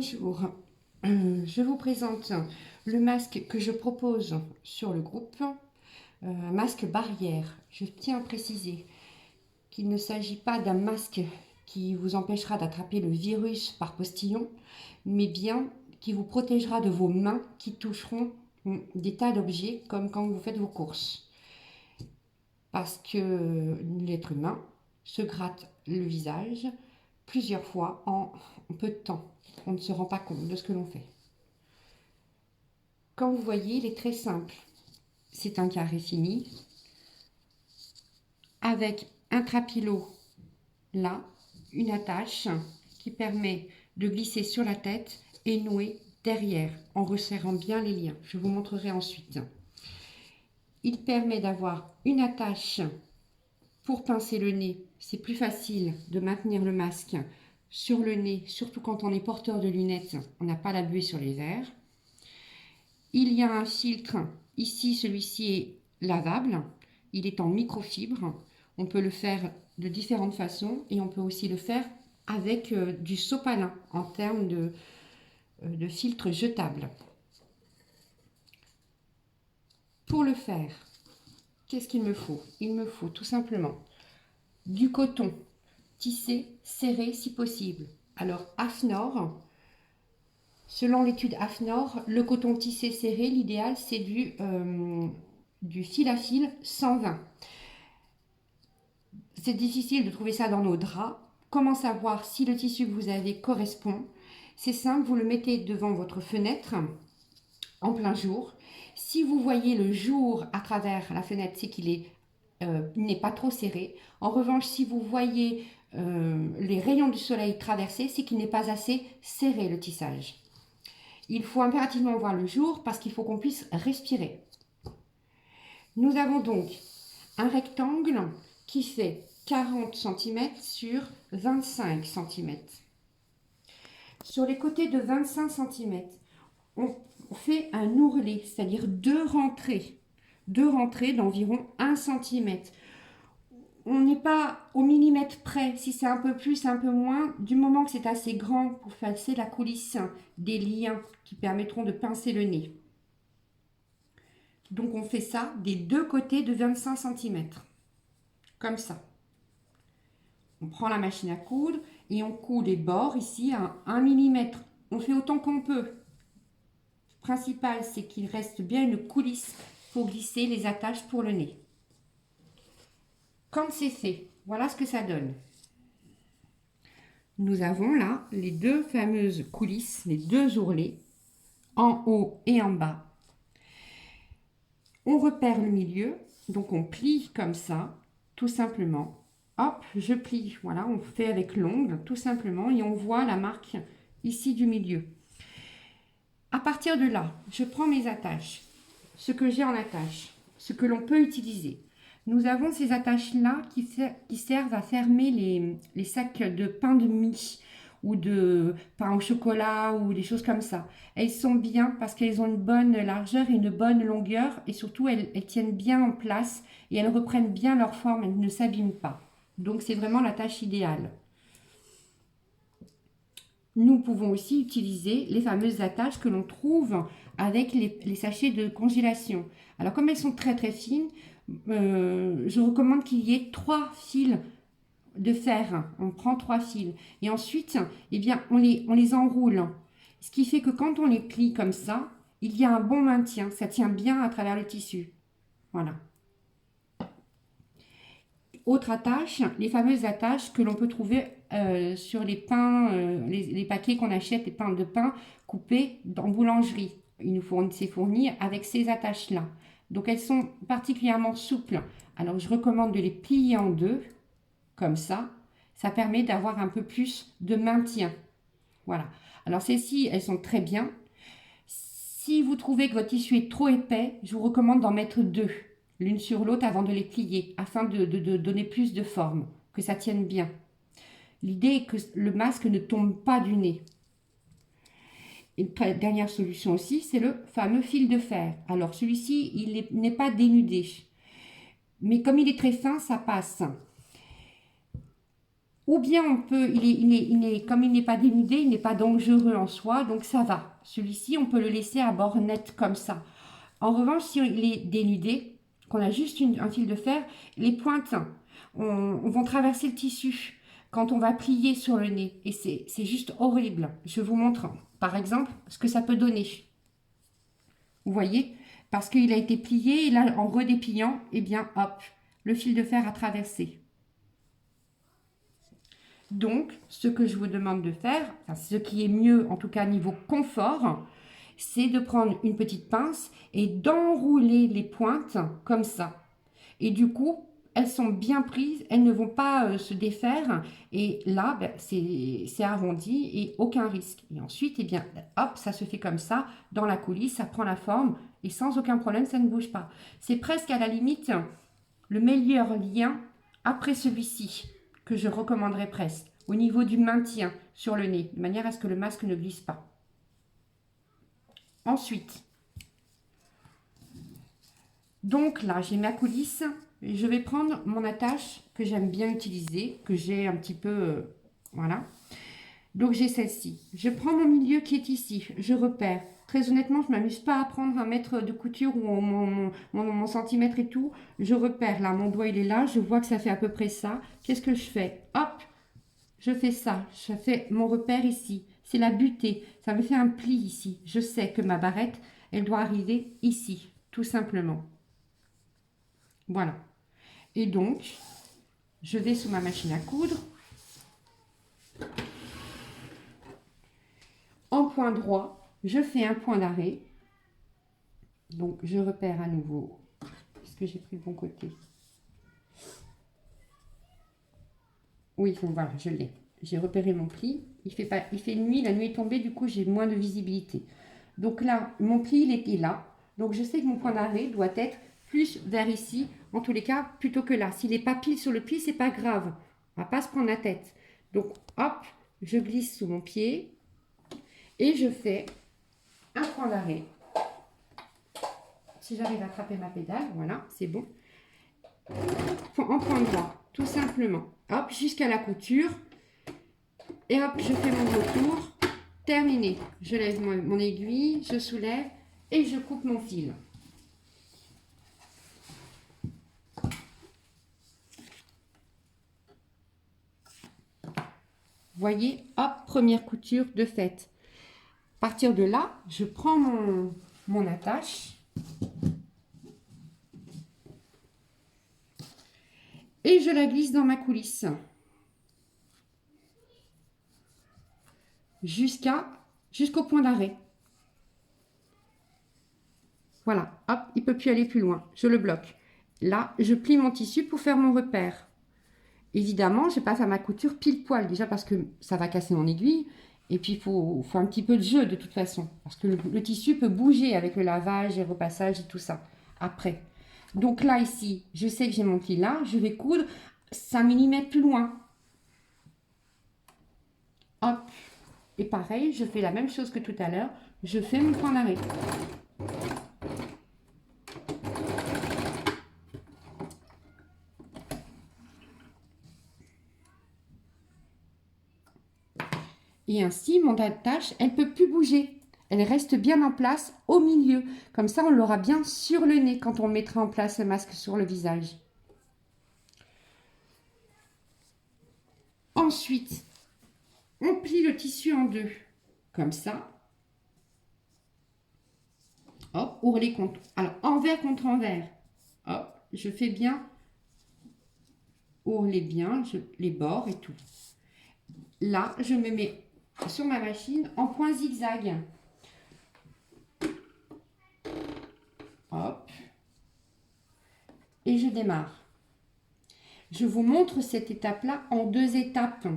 Bonjour, je vous présente le masque que je propose sur le groupe, un masque barrière. Je tiens à préciser qu'il ne s'agit pas d'un masque qui vous empêchera d'attraper le virus par postillon, mais bien qui vous protégera de vos mains qui toucheront des tas d'objets comme quand vous faites vos courses. Parce que l'être humain se gratte le visage plusieurs fois en peu de temps. On ne se rend pas compte de ce que l'on fait. Comme vous voyez, il est très simple. C'est un carré fini avec un trapilo là, une attache qui permet de glisser sur la tête et nouer derrière en resserrant bien les liens. Je vous montrerai ensuite. Il permet d'avoir une attache pour pincer le nez. C'est plus facile de maintenir le masque sur le nez, surtout quand on est porteur de lunettes. On n'a pas la buée sur les verres. Il y a un filtre. Ici, celui-ci est lavable. Il est en microfibre. On peut le faire de différentes façons et on peut aussi le faire avec du sopalin en termes de filtre jetable. Pour le faire, qu'est-ce qu'il me faut? Il me faut tout simplement du coton tissé, serré si possible. Alors, AFNOR, selon l'étude AFNOR, le coton tissé serré, l'idéal, c'est du fil à fil 120. C'est difficile de trouver ça dans nos draps. Comment savoir si le tissu que vous avez correspond? C'est simple, vous le mettez devant votre fenêtre en plein jour. Si vous voyez le jour à travers la fenêtre, c'est qu'il n'est pas trop serré. En revanche, si vous voyez les rayons du soleil traverser, c'est qu'il n'est pas assez serré le tissage. Il faut impérativement voir le jour parce qu'il faut qu'on puisse respirer. Nous avons donc un rectangle qui fait 40 cm sur 25 cm. Sur les côtés de 25 cm, on fait un ourlet, c'est-à-dire deux rentrées d'environ 1 cm. On n'est pas au millimètre près, si c'est un peu plus, un peu moins, du moment que c'est assez grand pour passer la coulisse des liens qui permettront de pincer le nez. Donc on fait ça des deux côtés de 25 cm, comme ça. On prend la machine à coudre et on coud les bords ici à 1 mm. On fait autant qu'on peut. Le principal, c'est qu'il reste bien une coulisse pour glisser les attaches pour le nez. Quand c'est fait, voilà ce que ça donne. Nous avons là les deux fameuses coulisses, les deux ourlets, en haut et en bas. On repère le milieu, donc on plie comme ça, tout simplement. Hop, je plie, voilà, on fait avec l'ongle, tout simplement, et on voit la marque ici du milieu. À partir de là, je prends mes attaches, ce que j'ai en attache, ce que l'on peut utiliser. Nous avons ces attaches-là qui servent à fermer les sacs de pain de mie ou de pain au chocolat ou des choses comme ça. Elles sont bien parce qu'elles ont une bonne largeur et une bonne longueur et surtout elles tiennent bien en place et elles reprennent bien leur forme, elles ne s'abîment pas. Donc c'est vraiment la tâche idéale. Nous pouvons aussi utiliser les fameuses attaches que l'on trouve avec les sachets de congélation. Alors comme elles sont très très fines, je recommande qu'il y ait 3 fils de fer. On prend 3 fils et ensuite eh bien, on les enroule. Ce qui fait que quand on les plie comme ça, il y a un bon maintien. Ça tient bien à travers le tissu. Voilà. Autre attache, les fameuses attaches que l'on peut trouver sur les pains, les paquets qu'on achète, les pains de pain coupés en boulangerie. C'est fourni avec ces attaches-là. Donc elles sont particulièrement souples. Alors je recommande de les plier en deux, comme ça. Ça permet d'avoir un peu plus de maintien. Voilà. Alors celles-ci, elles sont très bien. Si vous trouvez que votre tissu est trop épais, je vous recommande d'en mettre deux, l'une sur l'autre avant de les plier, afin de donner plus de forme, que ça tienne bien. L'idée est que le masque ne tombe pas du nez. Une dernière solution aussi, c'est le fameux fil de fer. Alors celui-ci, il n'est pas dénudé, mais comme il est très fin, ça passe. Ou bien on peut, comme il n'est pas dénudé, il n'est pas dangereux en soi, donc ça va. Celui-ci, on peut le laisser à bord net comme ça. En revanche, si il est dénudé, qu'on a juste un fil de fer, les pointes vont traverser le tissu quand on va plier sur le nez. Et c'est juste horrible. Je vous montre, par exemple, ce que ça peut donner. Vous voyez? Parce qu'il a été plié, et là, en redépliant, eh bien, hop, le fil de fer a traversé. Donc, ce que je vous demande de faire, enfin, ce qui est mieux, en tout cas niveau confort, c'est de prendre une petite pince et d'enrouler les pointes comme ça. Et du coup, elles sont bien prises, elles ne vont pas se défaire. Et là, ben, c'est arrondi et aucun risque. Et ensuite, eh bien, hop, ça se fait comme ça, dans la coulisse, ça prend la forme et sans aucun problème, ça ne bouge pas. C'est presque à la limite le meilleur lien après celui-ci que je recommanderais presque, au niveau du maintien sur le nez, de manière à ce que le masque ne glisse pas. Ensuite, donc là, j'ai ma coulisse, et je vais prendre mon attache que j'aime bien utiliser, que j'ai un petit peu, voilà. Donc j'ai celle-ci. Je prends mon milieu qui est ici, je repère. Très honnêtement, je ne m'amuse pas à prendre un mètre de couture ou mon centimètre et tout. Je repère là, mon doigt il est là, je vois que ça fait à peu près ça. Qu'est-ce que je fais? Hop, je fais ça, je fais mon repère ici. C'est la butée, ça me fait un pli ici. Je sais que ma barrette, elle doit arriver ici, tout simplement. Voilà. Et donc, je vais sous ma machine à coudre. En point droit, je fais un point d'arrêt. Donc, je repère à nouveau. Est-ce que j'ai pris le bon côté? Oui, bon, voilà, je l'ai. J'ai repéré mon pli. Il fait nuit, la nuit est tombée, du coup, j'ai moins de visibilité. Donc là, mon pli, il était là. Donc, je sais que mon point d'arrêt doit être plus vers ici, en tous les cas, plutôt que là. S'il n'est pas pile sur le pli, c'est pas grave. On va pas se prendre la tête. Donc, hop, je glisse sous mon pied et je fais un point d'arrêt. Si j'arrive à attraper ma pédale, voilà, c'est bon. En point droit, tout simplement. Hop, jusqu'à la couture. Et hop, je fais mon retour. Terminé. Je lève mon aiguille, je soulève et je coupe mon fil. Voyez, hop, première couture de fait. À partir de là, je prends mon attache et je la glisse dans ma coulisse jusqu'au point d'arrêt. Voilà, hop, il ne peut plus aller plus loin. Je le bloque. Là, je plie mon tissu pour faire mon repère. Évidemment, je ne vais pas faire ma couture pile poil, déjà parce que ça va casser mon aiguille. Et puis, il faut un petit peu de jeu de toute façon. Parce que le tissu peut bouger avec le lavage et le repassage et tout ça. Après. Donc là, ici, je sais que j'ai mon pli là. Je vais coudre 5 mm plus loin. Hop. Et pareil, je fais la même chose que tout à l'heure. Je fais mon point d'arrêt. Et ainsi, mon attache, elle ne peut plus bouger. Elle reste bien en place au milieu. Comme ça, on l'aura bien sur le nez quand on mettra en place le masque sur le visage. Ensuite, on plie le tissu en deux. Comme ça. Hop, ourlet contre... Alors, envers contre envers. Hop, je fais bien ourler bien les bords et tout. Là, je me mets sur ma machine en point zigzag. Hop. Et je démarre. Je vous montre cette étape-là en 2 étapes.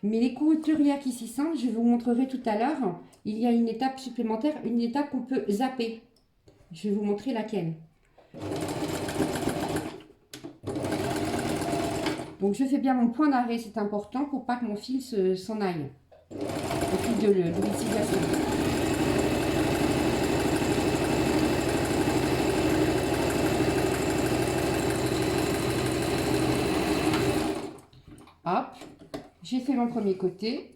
Mais les couturières qui s'y sentent, je vous montrerai tout à l'heure, il y a une étape supplémentaire, une étape qu'on peut zapper. Je vais vous montrer laquelle. Donc, je fais bien mon point d'arrêt, c'est important pour pas que mon fil s'en aille. Au fil de l'utilisation. Hop, j'ai fait mon premier côté.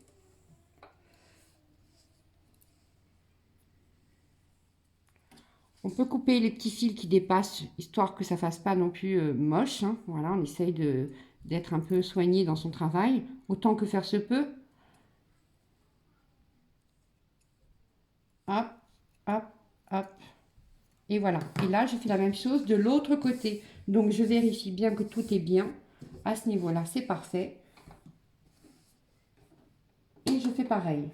On peut couper les petits fils qui dépassent, histoire que ça ne fasse pas non plus moche. Hein. Voilà, on essaye d'être un peu soigné dans son travail, autant que faire se peut. Hop, hop, hop. Et voilà. Et là, je fais la même chose de l'autre côté. Donc, je vérifie bien que tout est bien. À ce niveau-là, c'est parfait. Et je fais pareil.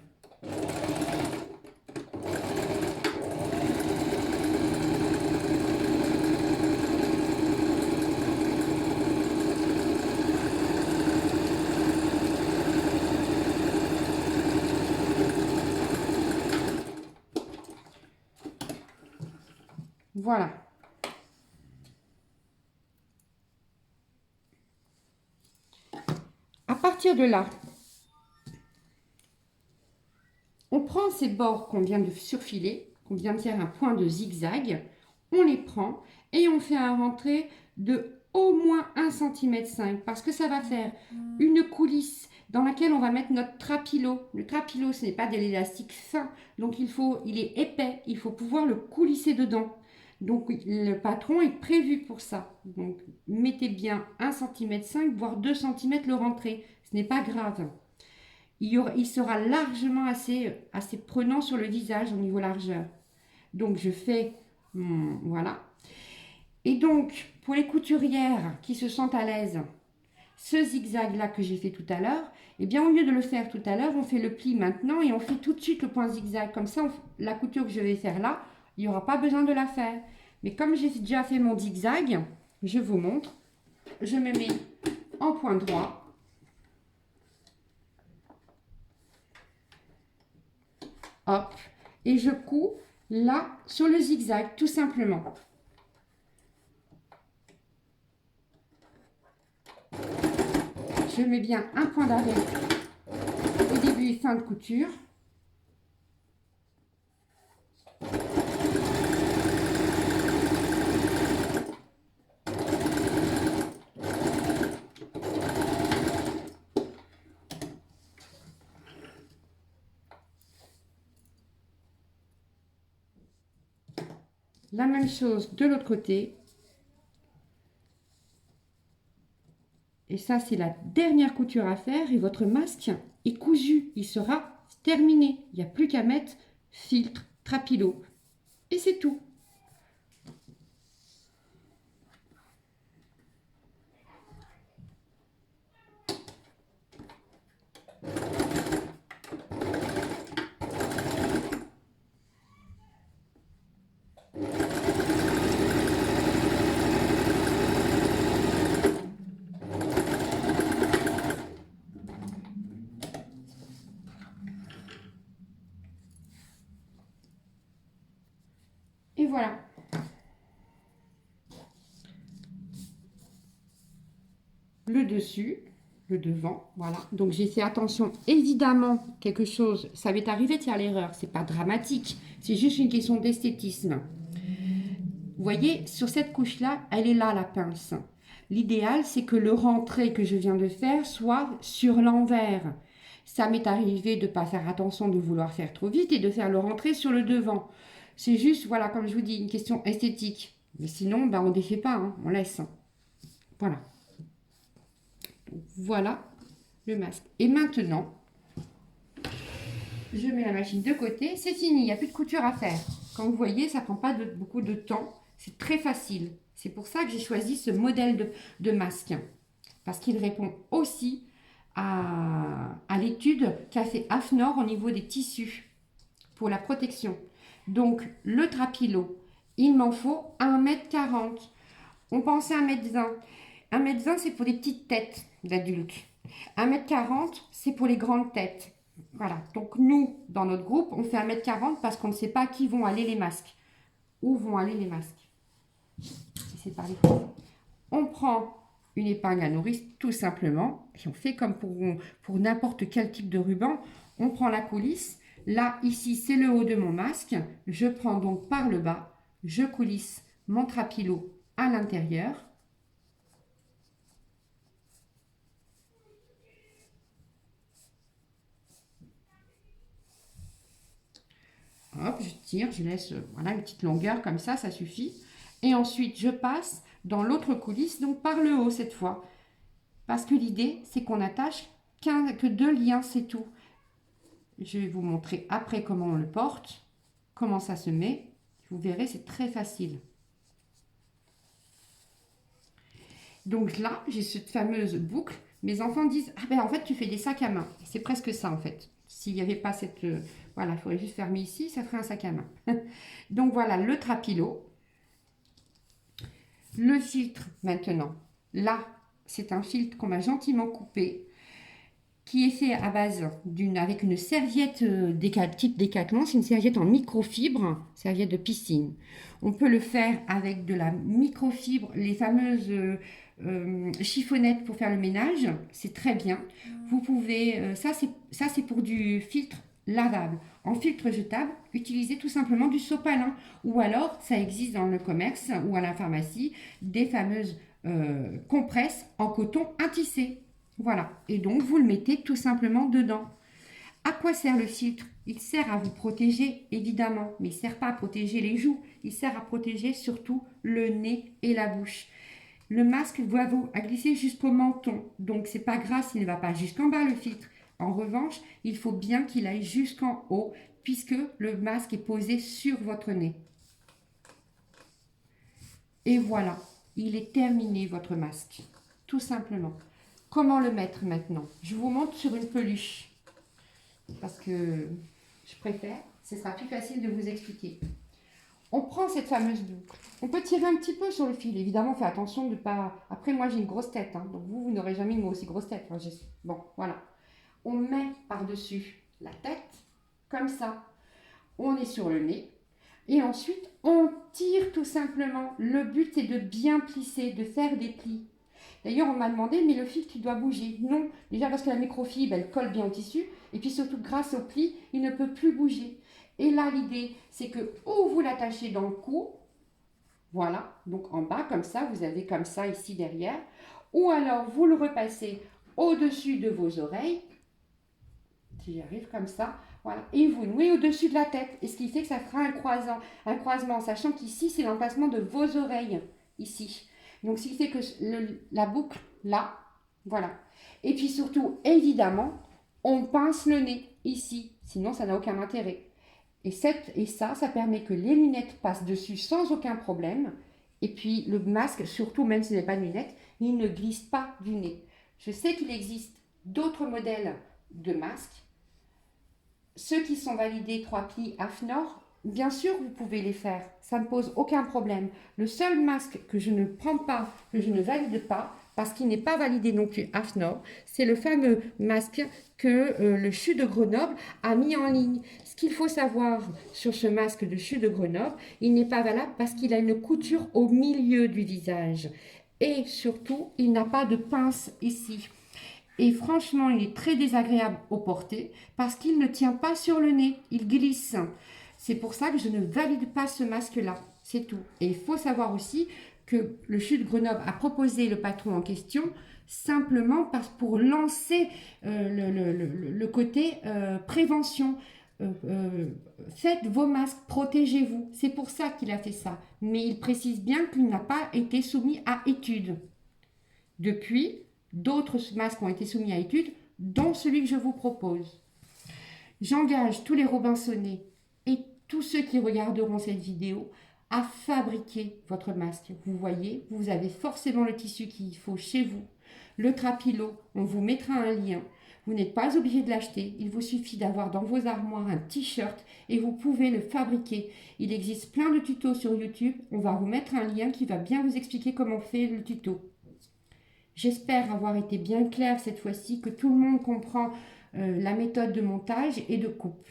Voilà. À partir de là, on prend ces bords qu'on vient de surfiler, qu'on vient de faire un point de zigzag, on les prend et on fait un rentré de au moins 1,5 cm parce que ça va faire une coulisse dans laquelle on va mettre notre trapilo. Le trapilo, ce n'est pas de l'élastique fin, donc il est épais, il faut pouvoir le coulisser dedans. Donc le patron est prévu pour ça. Donc mettez bien 1,5 cm, voire 2 cm le rentré, ce n'est pas grave. Il sera largement assez prenant sur le visage au niveau largeur. Donc je fais, voilà. Et donc, pour les couturières qui se sentent à l'aise, ce zigzag-là que j'ai fait tout à l'heure, eh bien, au lieu de le faire tout à l'heure, on fait le pli maintenant et on fait tout de suite le point zigzag. Comme ça, la couture que je vais faire là, il n'y aura pas besoin de la faire. Mais comme j'ai déjà fait mon zigzag, je vous montre. Je me mets en point droit. Hop. Et je couds là sur le zigzag, tout simplement. Je mets bien un point d'arrêt au début et fin de couture. La même chose de l'autre côté. Et ça, c'est la dernière couture à faire et votre masque est cousu. Il sera terminé. Il n'y a plus qu'à mettre filtre, trapilo. Et c'est tout. Et voilà. Le dessus, le devant, voilà. Donc j'ai fait attention, évidemment, quelque chose, ça m'est arrivé de faire l'erreur, c'est pas dramatique, c'est juste une question d'esthétisme. Vous voyez, sur cette couche-là, elle est là, la pince. L'idéal, c'est que le rentré que je viens de faire soit sur l'envers. Ça m'est arrivé de ne pas faire attention, de vouloir faire trop vite et de faire le rentré sur le devant. C'est juste, voilà, comme je vous dis, une question esthétique. Mais sinon, ben, on ne défait pas, hein, on laisse. Voilà. Donc, voilà le masque. Et maintenant, je mets la machine de côté. C'est fini, il n'y a plus de couture à faire. Comme vous voyez, ça ne prend pas beaucoup de temps. C'est très facile. C'est pour ça que j'ai choisi ce modèle de masque. Parce qu'il répond aussi à l'étude qu'a fait AFNOR au niveau des tissus pour la protection. Donc, le trapilo, il m'en faut 1,40 m. On pensait à 1,20 m. 1,20 m, c'est pour des petites têtes d'adultes. 1,40 m, c'est pour les grandes têtes. Voilà. Donc, nous, dans notre groupe, on fait 1,40 m parce qu'on ne sait pas à qui vont aller les masques. Où vont aller les masques. C'est par les côtés. On prend une épingle à nourrice, tout simplement. Et on fait comme pour n'importe quel type de ruban. On prend la coulisse. Là, ici, c'est le haut de mon masque. Je prends donc par le bas. Je coulisse mon trapilo à l'intérieur. Hop, je tire, je laisse voilà, une petite longueur comme ça suffit. Et ensuite, je passe dans l'autre coulisse, donc par le haut cette fois. Parce que l'idée, c'est qu'on attache que 2 liens, c'est tout. Je vais vous montrer après comment on le porte, comment ça se met. Vous verrez, c'est très facile. Donc là, j'ai cette fameuse boucle. Mes enfants disent, ah ben en fait, tu fais des sacs à main. C'est presque ça en fait. S'il n'y avait pas cette... voilà, il faudrait juste fermer ici, ça ferait un sac à main. Donc voilà, le trapilo. Le filtre maintenant. Là, c'est un filtre qu'on m'a gentiment coupé, qui est fait à base avec une serviette type Décathlon. C'est une serviette en microfibre, serviette de piscine. On peut le faire avec de la microfibre, les fameuses chiffonnettes pour faire le ménage. C'est très bien. Vous pouvez, ça c'est pour du filtre lavable. En filtre jetable, utilisez tout simplement du sopalin. Ou alors, ça existe dans le commerce ou à la pharmacie, des fameuses compresses en coton intissé. Voilà, et donc vous le mettez tout simplement dedans. À quoi sert le filtre? Il sert à vous protéger, évidemment, mais il ne sert pas à protéger les joues, il sert à protéger surtout le nez et la bouche. Le masque doit vous glisser jusqu'au menton, donc c'est pas grave s'il ne va pas jusqu'en bas le filtre. En revanche, il faut bien qu'il aille jusqu'en haut, puisque le masque est posé sur votre nez. Et voilà, il est terminé votre masque, tout simplement. Comment le mettre maintenant? Je vous montre sur une peluche, parce que je préfère, ce sera plus facile de vous expliquer. On prend cette fameuse boucle. On peut tirer un petit peu sur le fil. Évidemment, faites attention de ne pas... Après, moi, j'ai une grosse tête. Hein, donc, vous n'aurez jamais une aussi grosse tête. Enfin, bon, voilà. On met par-dessus la tête, comme ça. On est sur le nez. Et ensuite, on tire tout simplement. Le but, c'est de bien plisser, de faire des plis. D'ailleurs, on m'a demandé, mais le filtre, il doit bouger. Non, déjà parce que la microfibre, elle colle bien au tissu. Et puis surtout, grâce au pli, il ne peut plus bouger. Et là, l'idée, c'est que ou vous l'attachez dans le cou, voilà, donc en bas, comme ça, vous avez comme ça ici derrière. Ou alors, vous le repassez au-dessus de vos oreilles. Si j'y arrive comme ça, voilà. Et vous nouez au-dessus de la tête. Et ce qui fait que ça fera un croisement, sachant qu'ici, c'est l'emplacement de vos oreilles, ici. Donc, ce qui fait que la boucle, là, voilà. Et puis surtout, évidemment, on pince le nez, ici. Sinon, ça n'a aucun intérêt. Et ça permet que les lunettes passent dessus sans aucun problème. Et puis, le masque, surtout, même s'il n'est pas de lunettes, il ne glisse pas du nez. Je sais qu'il existe d'autres modèles de masques. Ceux qui sont validés 3 plis AFNOR, bien sûr, vous pouvez les faire. Ça ne pose aucun problème. Le seul masque que je ne prends pas, que je ne valide pas, parce qu'il n'est pas validé non plus AFNOR, c'est le fameux masque que le CHU de Grenoble a mis en ligne. Ce qu'il faut savoir sur ce masque de CHU de Grenoble, il n'est pas valable parce qu'il a une couture au milieu du visage. Et surtout, il n'a pas de pince ici. Et franchement, il est très désagréable au porter parce qu'il ne tient pas sur le nez, il glisse. C'est pour ça que je ne valide pas ce masque-là, c'est tout. Et il faut savoir aussi que le CHU de Grenoble a proposé le patron en question simplement pour lancer le côté prévention. Faites vos masques, protégez-vous. C'est pour ça qu'il a fait ça. Mais il précise bien qu'il n'a pas été soumis à étude. Depuis, d'autres masques ont été soumis à étude, dont celui que je vous propose. J'engage tous les Robinsonnais et tous ceux qui regarderont cette vidéo à fabriquer votre masque. Vous voyez, vous avez forcément le tissu qu'il faut chez vous. Le trapilo, on vous mettra un lien. Vous n'êtes pas obligé de l'acheter. Il vous suffit d'avoir dans vos armoires un t-shirt et vous pouvez le fabriquer. Il existe plein de tutos sur YouTube. On va vous mettre un lien qui va bien vous expliquer comment on fait le tuto. J'espère avoir été bien claire cette fois-ci, que tout le monde comprend la méthode de montage et de coupe.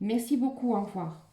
Merci beaucoup, au revoir.